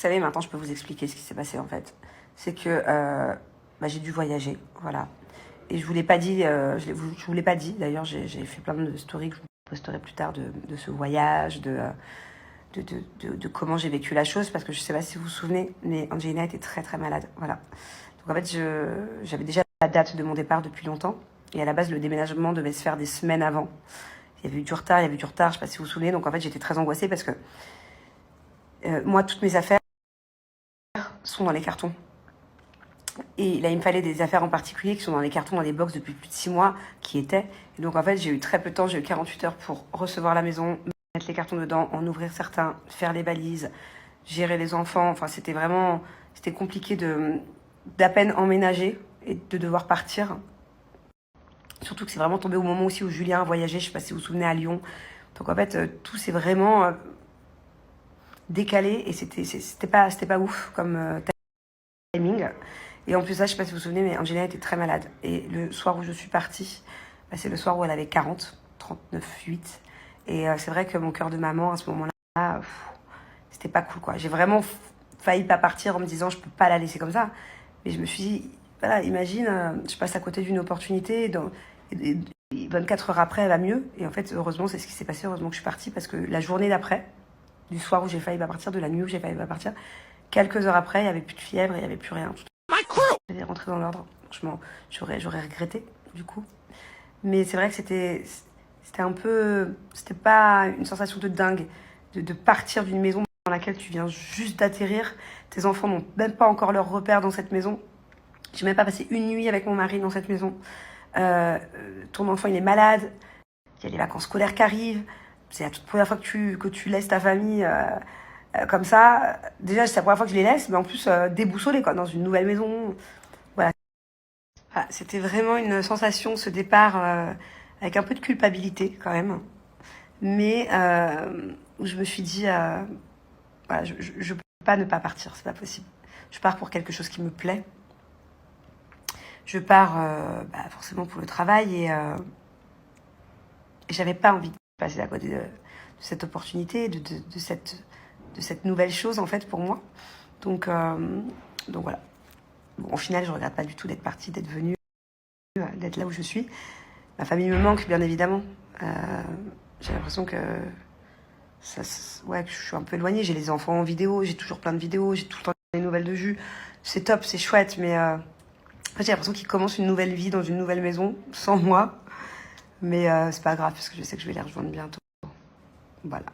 savez, maintenant, je peux vous expliquer ce qui s'est passé, en fait. C'est que j'ai dû voyager, voilà. Et je vous l'ai pas dit, je vous l'ai pas dit. D'ailleurs, j'ai fait plein de stories que je vous posterai plus tard de ce voyage, de comment j'ai vécu la chose, parce que je sais pas si vous vous souvenez, mais Angelina était très très malade, voilà. Donc en fait, j'avais déjà la date de mon départ depuis longtemps, et à la base, le déménagement devait se faire des semaines avant. Il y avait eu du retard, je sais pas si vous vous souvenez, donc en fait, j'étais très angoissée parce que moi, toutes mes affaires sont dans les cartons. Et là, il me fallait des affaires en particulier qui sont dans les cartons, dans des box depuis plus de 6 mois, qui étaient. Et donc, en fait, j'ai eu très peu de temps, j'ai eu 48 heures pour recevoir la maison, mettre les cartons dedans, en ouvrir certains, faire les balises, gérer les enfants. Enfin, c'était compliqué d'à peine emménager et de devoir partir. Surtout que c'est vraiment tombé au moment aussi où Julien a voyagé, je sais pas si vous vous souvenez, à Lyon. Donc, en fait, tout s'est vraiment décalé et c'était pas ouf comme timing. Et en plus, ça, je sais pas si vous vous souvenez, mais Angelina était très malade. Et le soir où je suis partie, c'est le soir où elle avait 39,8. Et c'est vrai que mon cœur de maman, à ce moment-là, c'était pas cool, quoi. J'ai vraiment failli pas partir en me disant, je peux pas la laisser comme ça. Mais je me suis dit, voilà, imagine, je passe à côté d'une opportunité. Et 24 heures après, elle va mieux. Et en fait, heureusement, c'est ce qui s'est passé. Heureusement que je suis partie parce que la journée d'après, du soir où j'ai failli pas partir, de la nuit où j'ai failli pas partir, quelques heures après, il y avait plus de fièvre, il y avait plus rien. J'allais rentrer dans l'ordre. Franchement, j'aurais regretté, du coup. Mais c'est vrai que c'était un peu... C'était pas une sensation de dingue de partir d'une maison dans laquelle tu viens juste d'atterrir. Tes enfants n'ont même pas encore leur repère dans cette maison. J'ai même pas passé une nuit avec mon mari dans cette maison. Ton enfant, il est malade. Il y a les vacances scolaires qui arrivent. C'est la toute première fois que tu laisses ta famille comme ça. Déjà, c'est la première fois que je les laisse, mais en plus, déboussolée, quoi, dans une nouvelle maison. Voilà. Ah, c'était vraiment une sensation, ce départ, avec un peu de culpabilité, quand même. Mais où je me suis dit, voilà, je peux pas ne pas partir, c'est pas possible. Je pars pour quelque chose qui me plaît. Je pars forcément pour le travail et j'avais pas envie de passer à côté de cette opportunité, de cette nouvelle chose, en fait, pour moi. Donc voilà. Bon, au final, je regrette pas du tout d'être partie, d'être venue, d'être là où je suis. Ma famille me manque, bien évidemment. J'ai l'impression que que je suis un peu éloignée. J'ai les enfants en vidéo, j'ai toujours plein de vidéos, j'ai tout le temps des nouvelles de Jus. C'est top, c'est chouette, mais en fait, j'ai l'impression qu'ils commencent une nouvelle vie dans une nouvelle maison, sans moi. Mais c'est pas grave, parce que je sais que je vais les rejoindre bientôt. Voilà.